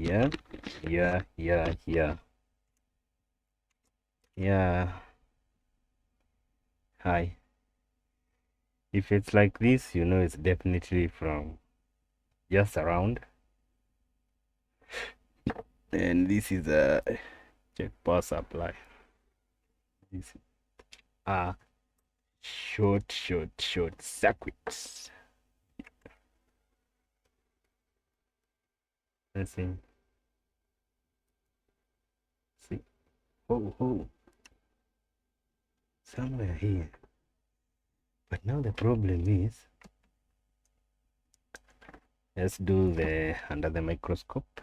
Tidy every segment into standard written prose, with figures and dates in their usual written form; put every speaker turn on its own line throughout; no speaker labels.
Yeah, yeah. Hi. If it's like this, you know it's definitely from just around. And this is a check power supply. This are short circuits. Let's see. Oh, somewhere here. But now the problem is, let's do the under the microscope.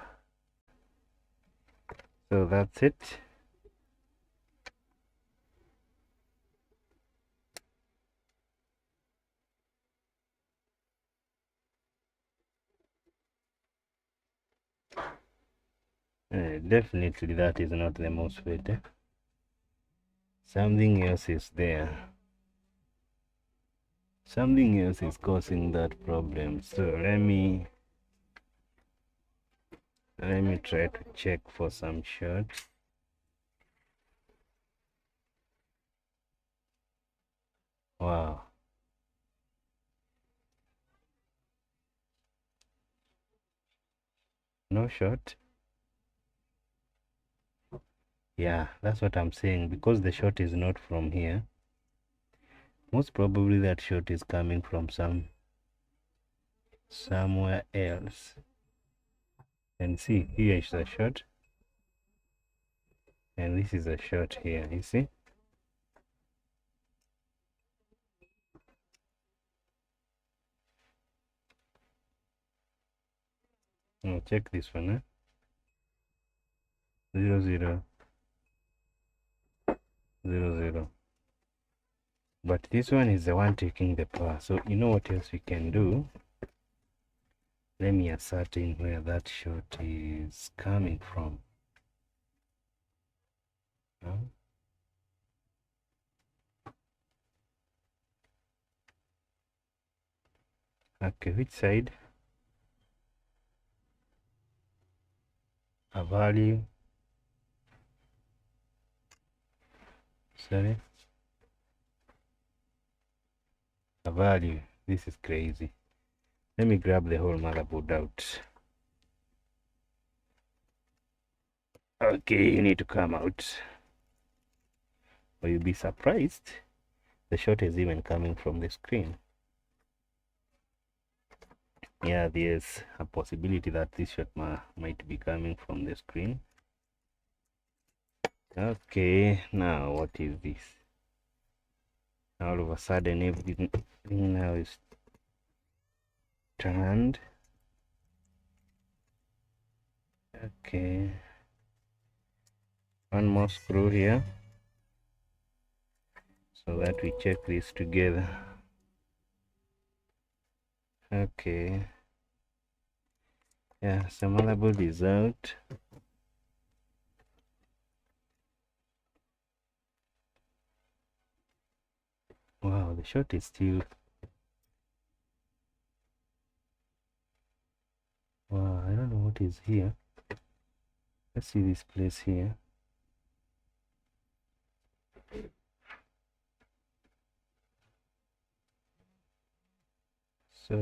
So that's it. Definitely that is not the MOSFET. Something else is there. Something else is causing that problem. So let me try to check for some shots. Wow. No shot. Yeah, that's what I'm saying. Because the shot is not from here, most probably that shot is coming from somewhere else. And see, here is a shot, and this is a shot here. You see? Now check this one. 0 0 0 0. But this one is the one taking the power. So you know what else we can do? Let me ascertain where that shot is coming from. Okay, which side? A value. Sorry. A value. This is crazy. Let me grab the whole motherboard out. Okay, you need to come out. Or you'll be surprised. The shot is even coming from the screen. Yeah, there's a possibility that this shot might be coming from the screen. Okay, now what is this? All of a sudden everything now is turned. Okay, one more screw here so that we check this together. Okay, yeah, some motherboard is out. Wow, the shot is still. Wow, I don't know what is here. Let's see this place here. So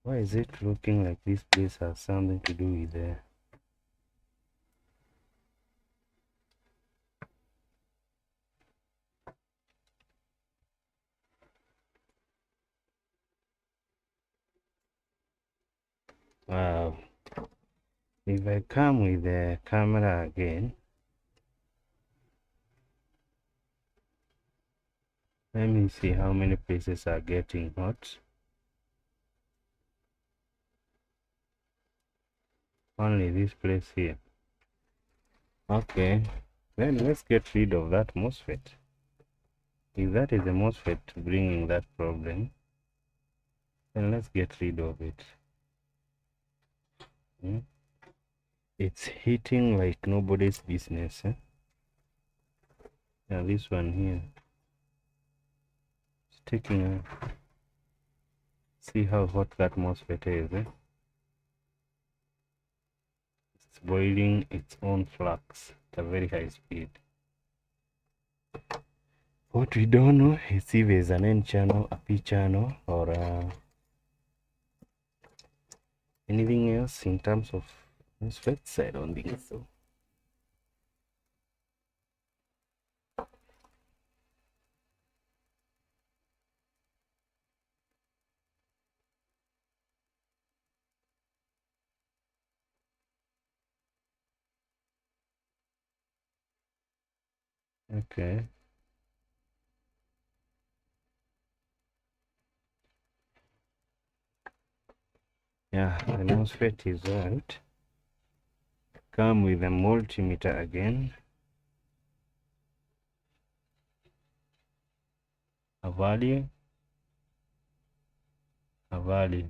why is it looking like this place has something to do with the wow. If I come with the camera again, let me see how many places are getting hot. Only this place here. Okay, then let's get rid of that MOSFET. If that is the MOSFET bringing that problem, then let's get rid of it. It's heating like nobody's business. Now this one here, it's taking a, see how hot that MOSFET is. boiling its own flux at a very high speed. What we don't know is if there's an N channel, a P channel, or anything else in terms of MOSFETs. I don't think so. Okay. Yeah, the MOSFET is right. Come with a multimeter again. A value. A value.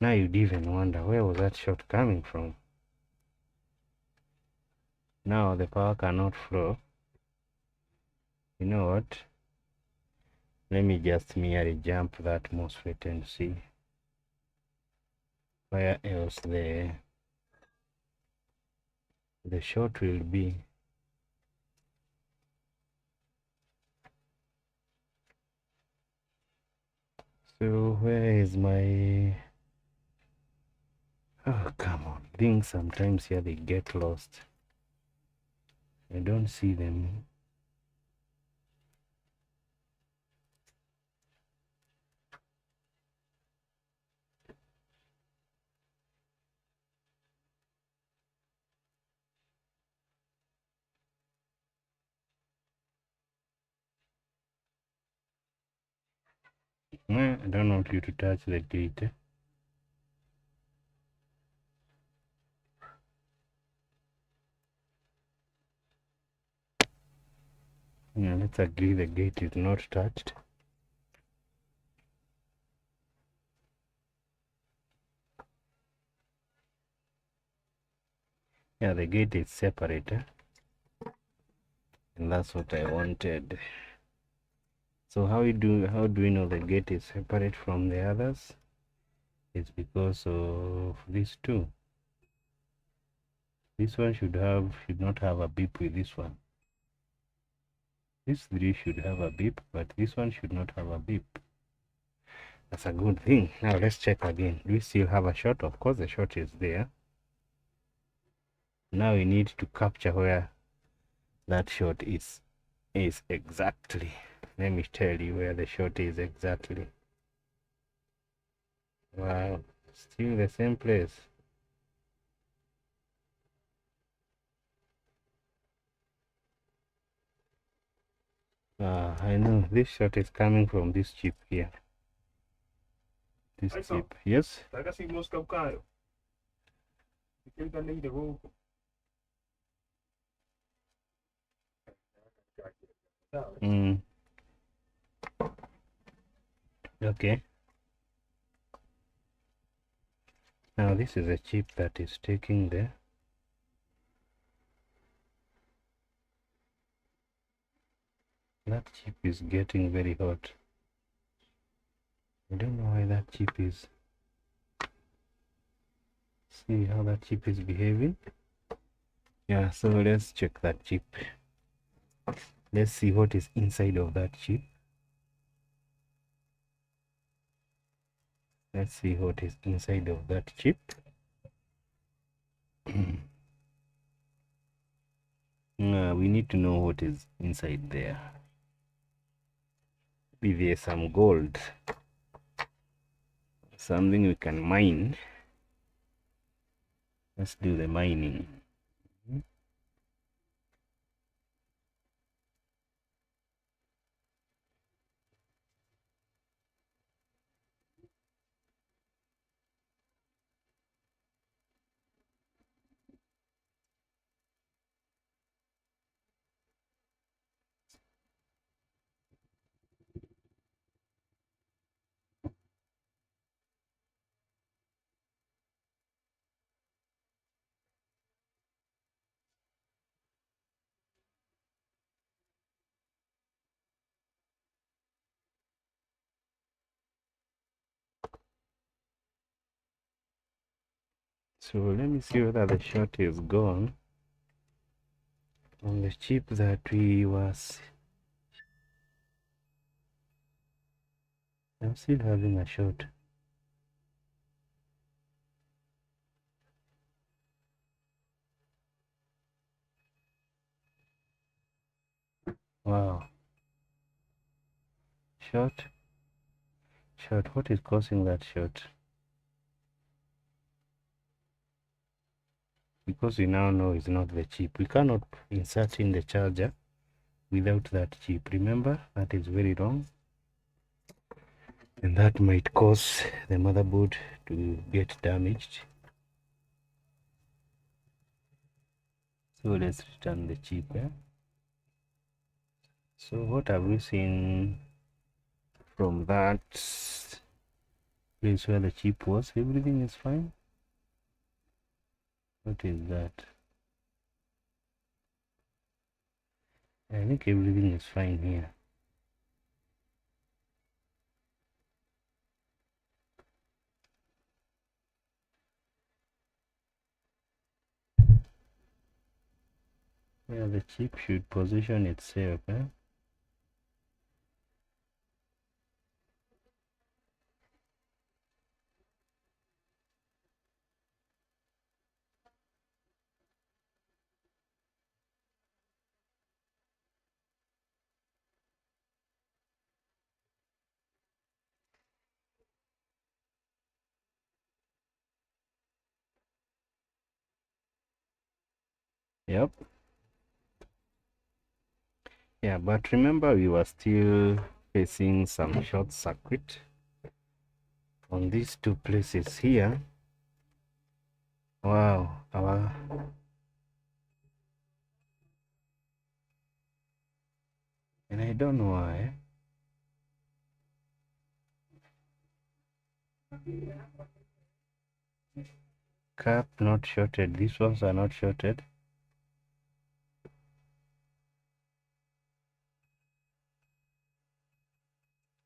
Now you'd even wonder, where was that shot coming from? Now the power cannot flow. You know what? Let me just merely jump that MOSFET and see where else the short will be. So where is my... Oh, come on. Things sometimes here they get lost. I don't see them. I don't want you to touch the gate. Yeah, let's agree the gate is not touched. Yeah, the gate is separated. And that's what I wanted. So how do we know the gate is separate from the others? It's because of these two. This one should not have a beep with this one. These three should have a beep, but this one should not have a beep. That's a good thing. Now let's check again. Do we still have a shot? Of course the shot is there. Now we need to capture where that shot is exactly. Let me tell you where the shot is exactly. Wow, still the same place. I know this shot is coming from this chip here. This chip, yes? Mm. Okay. Now this is a chip that is taking there. That chip is getting very hot. I don't know why that chip is. See how that chip is behaving. Yeah, so let's check that chip. Let's see what is inside of that chip. Let's see what is inside of that chip. We need to know what is inside there. Maybe there's some gold, something we can mine. Let's do the mining. So let me see whether the short is gone on the chip that we was. I'm still having a short. Wow. Short. Short. What is causing that short? Because we now know it's not the chip. We cannot insert in the charger without that chip. Remember, that is very wrong. And that might cause the motherboard to get damaged. So let's return the chip. So what have we seen from that place where the chip was? Everything is fine. What is that? I think everything is fine here. Yeah, the chip should position itself. Yep. Yeah, but remember we were still facing some short circuit on these two places here. Wow, and I don't know why. Cap not shorted. These ones are not shorted.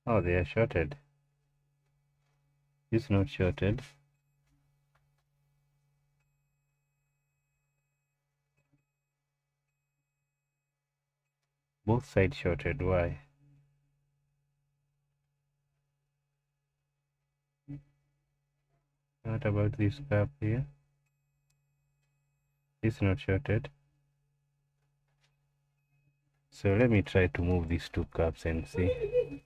Oh, they are shorted. This not shorted. Both sides shorted. Why? What about this cap here? This not shorted. So let me try to move these two caps and see.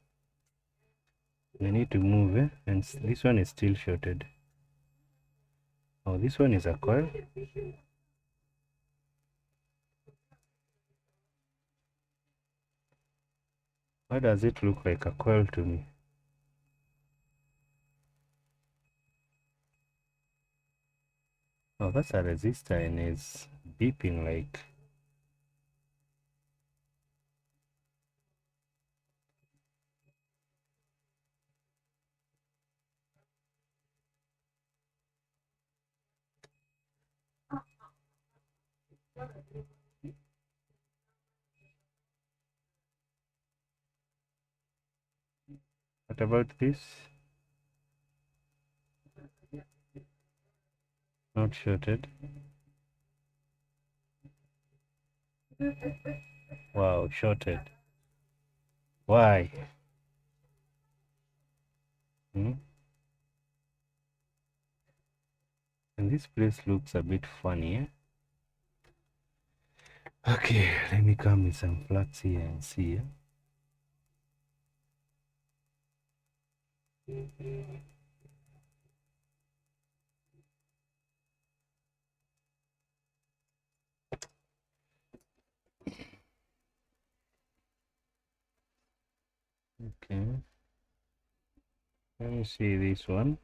We need to move it, and this one is still shorted. Oh, this one is a coil. Why does it look like a coil to me? Oh, that's a resistor and it's beeping like. What about this? Not shorted. Wow, shorted. Why? Hmm? And this place looks a bit funny, eh? Okay, let me come with some flux here and see. Okay, let me see this one.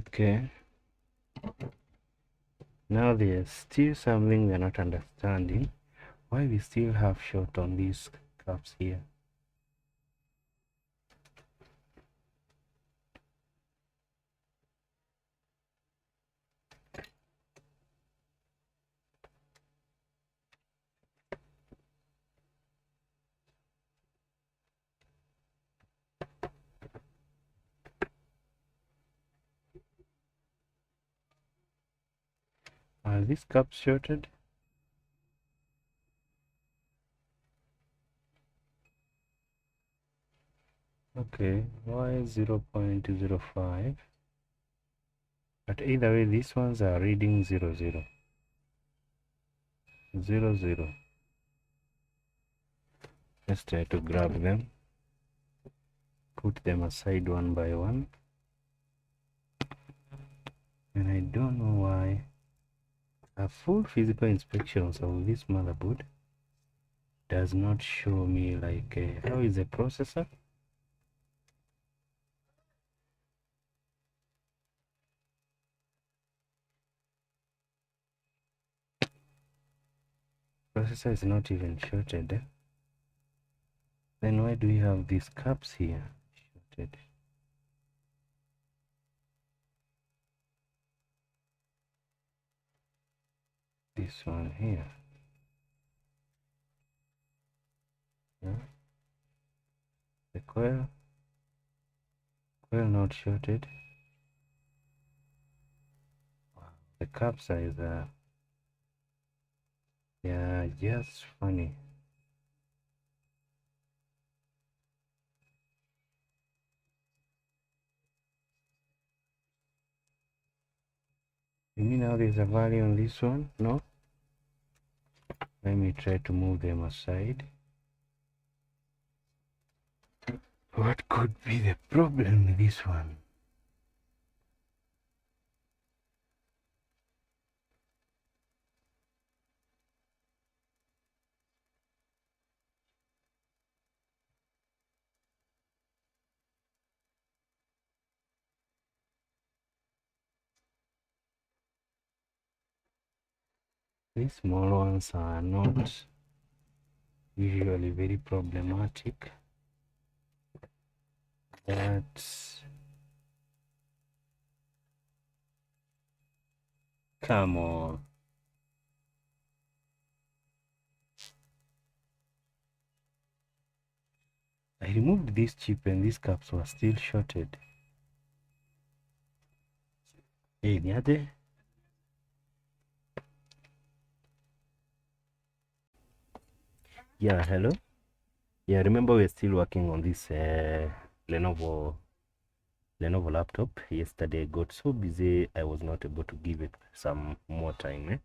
Okay, now there's still something we're not understanding. Why we still have short on these caps here? Are these caps shorted? Okay, why 0.05? But either way, these ones are reading 00. 00. Let's try to grab them, put them aside one by one. And I don't know why a full physical inspections of this motherboard does not show me like how is the processor. Processor is not even shorted. Then why do we have these caps here shorted? This one here. Yeah. The coil not shorted. Wow. The cap size yeah, just funny. You mean now there's a value on this one? No? Let me try to move them aside. What could be the problem with this one? These small ones are not usually very problematic. But come on. I removed this chip and these caps were still shorted. Hey, niaje? Yeah, hello? Yeah, remember we're still working on this Lenovo laptop. Yesterday I got so busy I was not able to give it some more time.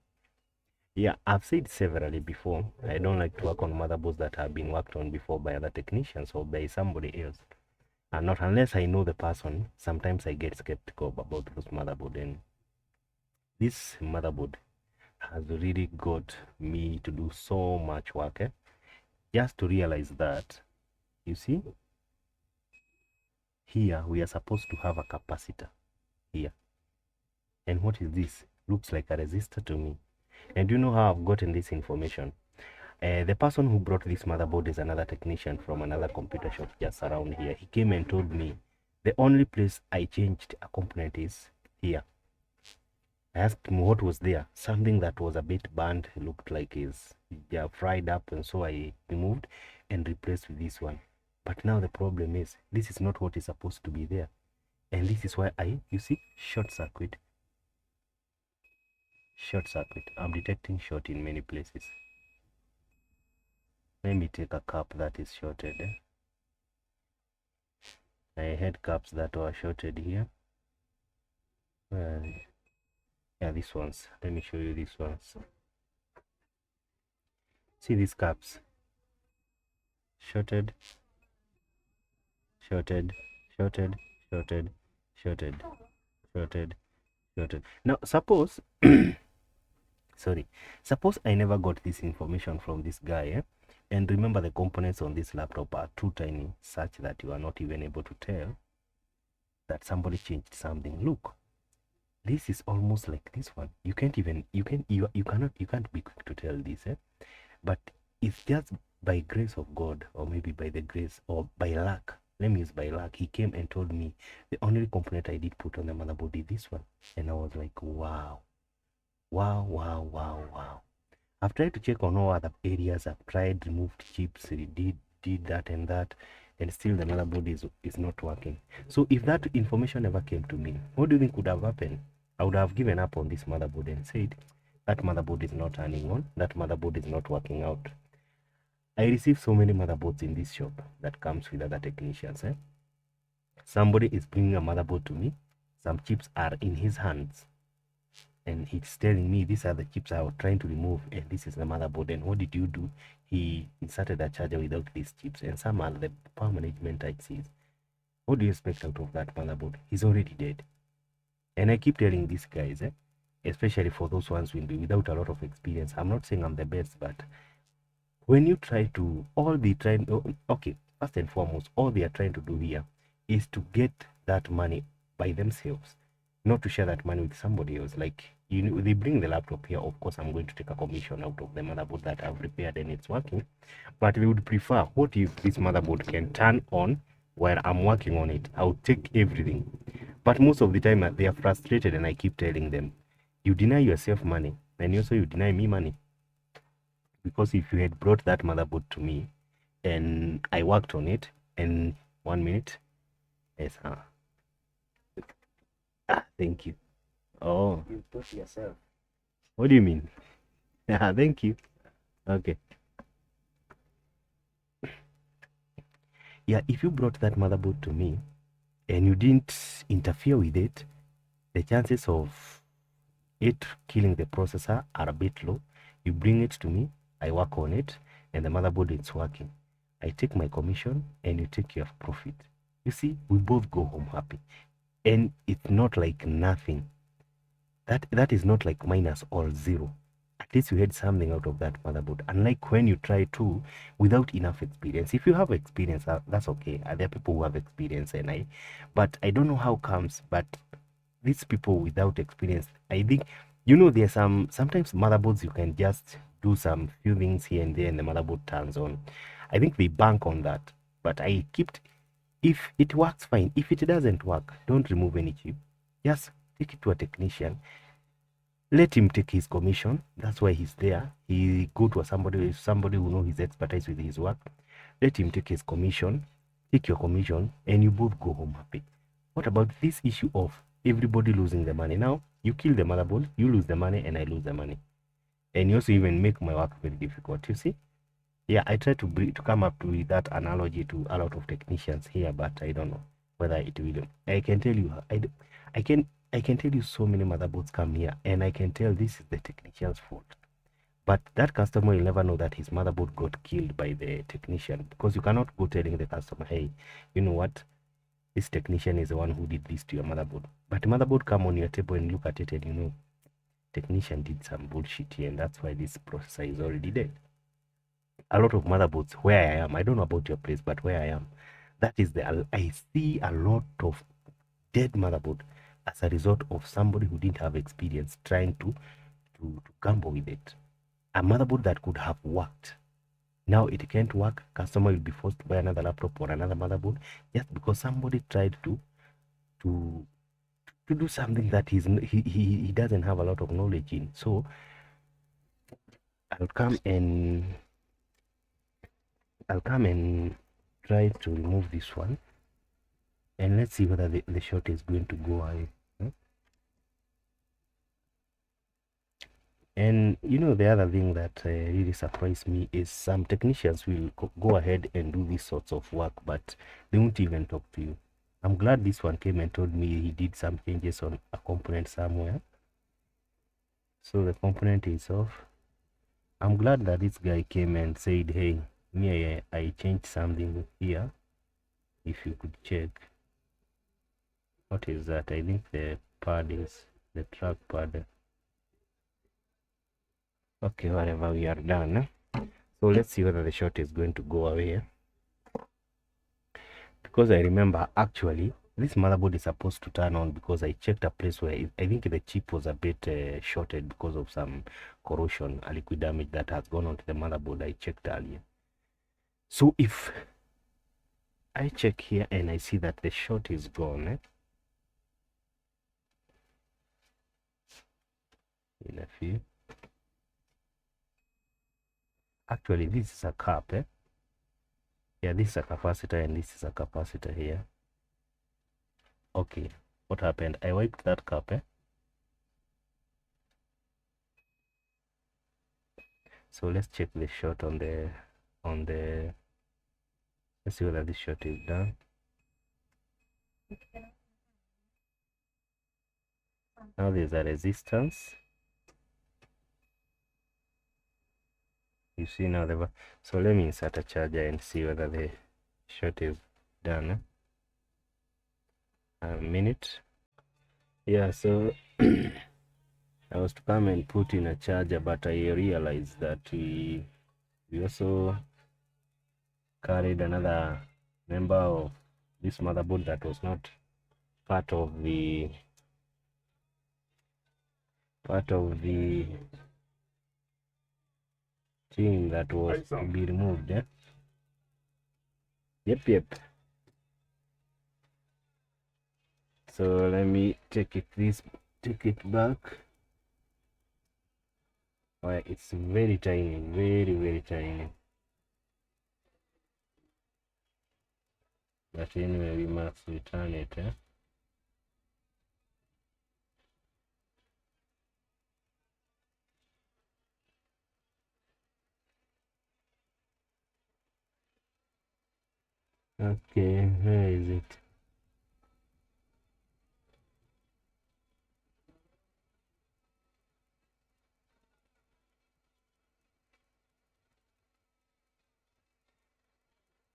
Yeah, I've said severally before, I don't like to work on motherboards that have been worked on before by other technicians or by somebody else. And not unless I know the person, sometimes I get skeptical about those motherboard. And this motherboard has really got me to do so much work. Just to realize that, you see, here we are supposed to have a capacitor here. And what is this? Looks like a resistor to me. And you know how I've gotten this information? The person who brought this motherboard is another technician from another computer shop just around here. He came and told me the only place I changed a component is here. I asked him what was there. Something that was a bit burned, looked like is fried up, and so I removed and replaced with this one. But now the problem is this is not what is supposed to be there. And this is why you see, short circuit. Short circuit. I'm detecting short in many places. Let me take a cap that is shorted. I had caps that were shorted here. Yeah, these ones. Let me show you these ones. See these caps. Shorted, shorted, shorted, shorted, shorted, shorted, shorted. Now suppose sorry, suppose I never got this information from this guy, and remember the components on this laptop are too tiny such that you are not even able to tell that somebody changed something. Look, this is almost like this one. You can't even you can't be quick to tell this. but it's just by grace of God, or maybe by the grace or by luck. Let me use by luck. He came and told me the only component I did put on the motherboard is this one. And I was like, wow, wow, wow, wow, wow. I've tried to check on all other areas. I've tried, removed chips, did that and that, and still the motherboard is not working. So if that information never came to me, what do you think would have happened? I would have given up on this motherboard and said, that motherboard is not turning on, that motherboard is not working out. I receive so many motherboards in this shop that comes with other technicians. Somebody is bringing a motherboard to me. Some chips are in his hands. And he's telling me these are the chips I was trying to remove, and this is the motherboard. And what did you do? He inserted a charger without these chips, and some are the power management ICs. What do you expect out of that motherboard? He's already dead. And I keep telling these guys, especially for those ones without a lot of experience. I'm not saying I'm the best, but when you try to, okay, first and foremost, all they are trying to do here is to get that money by themselves, not to share that money with somebody else. Like, they bring the laptop here. Of course, I'm going to take a commission out of the motherboard that I've repaired and it's working. But they would prefer, what if this motherboard can turn on while I'm working on it? I'll take everything. But most of the time, they are frustrated, and I keep telling them, you deny yourself money, and also you deny me money. Because if you had brought that motherboard to me and I worked on it, and 1 minute, yes, thank you. Oh,
You put yourself.
what do you mean? Yeah, thank you. Okay. Yeah, if you brought that motherboard to me and you didn't interfere with it, the chances of it killing the processor are a bit low. You bring it to me, I work on it, and the motherboard is working. I take my commission and you take your profit. You see, we both go home happy. And it's not like nothing. That is not like minus or zero. At least you had something out of that motherboard. Unlike when you try to without enough experience. If you have experience, that's okay. There are people who have experience, but I don't know how comes. But these people without experience, I think, there's sometimes motherboards you can just do some few things here and there, and the motherboard turns on. I think they bank on that. But if it works, fine. If it doesn't work, don't remove any chip. Just take it to a technician. Let him take his commission. That's why he's there. He go to somebody who knows his expertise with his work. Let him take his commission, take your commission, and you both go home happy. What about this issue of everybody losing the money? Now, you kill the motherboard, you lose the money, and I lose the money. And you also even make my work very difficult, you see? Yeah, I try to come up with that analogy to a lot of technicians here, but I don't know whether it will. I can tell you, I can tell you so many motherboards come here, and I can tell this is the technician's fault. But that customer will never know that his motherboard got killed by the technician, because you cannot go telling the customer, hey, you know what? This technician is the one who did this to your motherboard. But the motherboard come on your table and look at it, and technician did some bullshit here, and that's why this processor is already dead. A lot of motherboards where I am, I don't know about your place, but where I am, I see a lot of dead motherboard as a result of somebody who didn't have experience trying to gamble with it. A motherboard that could have worked, now it can't work. Customer will be forced to buy another laptop or another motherboard just because somebody tried to do something that he doesn't have a lot of knowledge in. So I'll come and try to remove this one, and let's see whether the shot is going to go away. And the other thing that really surprised me is some technicians will go ahead and do these sorts of work, but they won't even talk to you. I'm glad this one came and told me he did some changes on a component somewhere, so the component is off. I'm glad that this guy came and said, hey, me, I changed something here. If you could check. What is that? I think the pad is the track pad. Okay, whatever, we are done. So let's see whether the shot is going to go away. Because I remember actually this motherboard is supposed to turn on because I checked a place where I think the chip was a bit shorted because of some corrosion, a liquid damage that has gone onto the motherboard. I checked earlier. So if I check here and I see that the short is gone, in a few. Actually, this is a cap. Yeah, this is a capacitor and this is a capacitor here. Okay, what happened? I wiped that cap. So let's check the shot on the let's see whether this shot is done. Now there's a resistance. You see now so let me insert a charger and see whether the shot is done. A minute. Yeah, so I was to come and put in a charger, but I realized that we also carried another member of this motherboard that was not part of the thing that was to be removed. Yep. So let me take it back. Oh, it's very tiny, very tiny. But anyway, we must return it. Okay, where is it?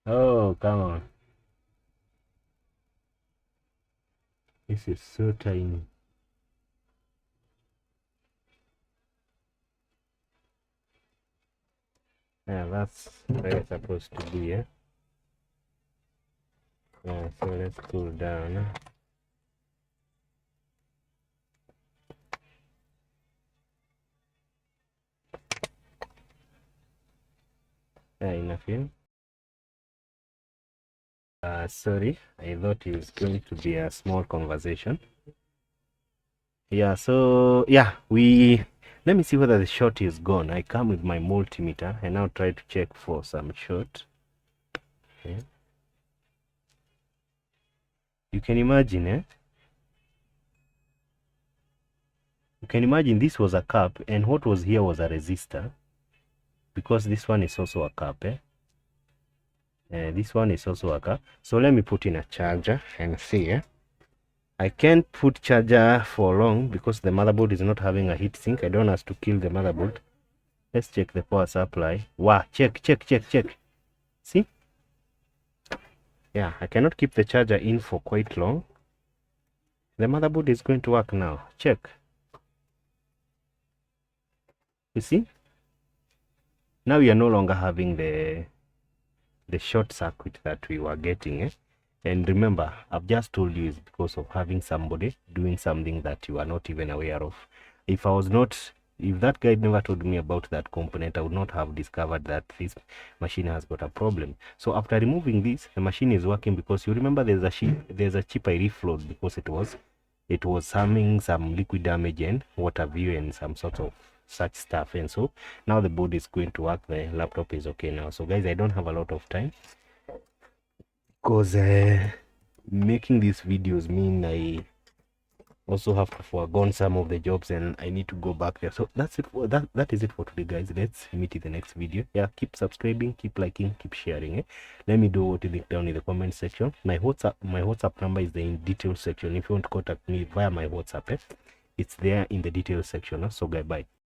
Oh, come on. This is so tiny. Yeah, that's where it's supposed to be. Yeah, so let's cool down. Yeah, enough here. Sorry, I thought it was going to be a small conversation. Yeah, so yeah, let me see whether the short is gone. I come with my multimeter and now try to check for some short. Okay. You can imagine, you can imagine this was a cap and what was here was a resistor, because this one is also a cap. This one is also a cap. So let me put in a charger and see. I can't put charger for long because the motherboard is not having a heat sink. I don't want us to kill the motherboard. Let's check the power supply. Wow, check. See? Yeah, I cannot keep the charger in for quite long. The motherboard is going to work now. Check. You see? Now we are no longer having the short circuit that we were getting. And remember, I've just told you it's because of having somebody doing something that you are not even aware of. If that guy never told me about that component, I would not have discovered that this machine has got a problem. So after removing this, the machine is working, because you remember there's a chip I reflowed because it was having some liquid damage and water view and some sort of such stuff. And so now the board is going to work. The laptop is okay now. So guys, I don't have a lot of time because making these videos mean I also have to forego some of the jobs and I need to go back there. So that's it for that is it for today, guys. Let's meet in the next video. Yeah, keep subscribing, keep liking, keep sharing. Let me know what you think down in the comment section. My WhatsApp number is in details section. If you want to contact me via my WhatsApp, it's there in the details section. So guys, bye.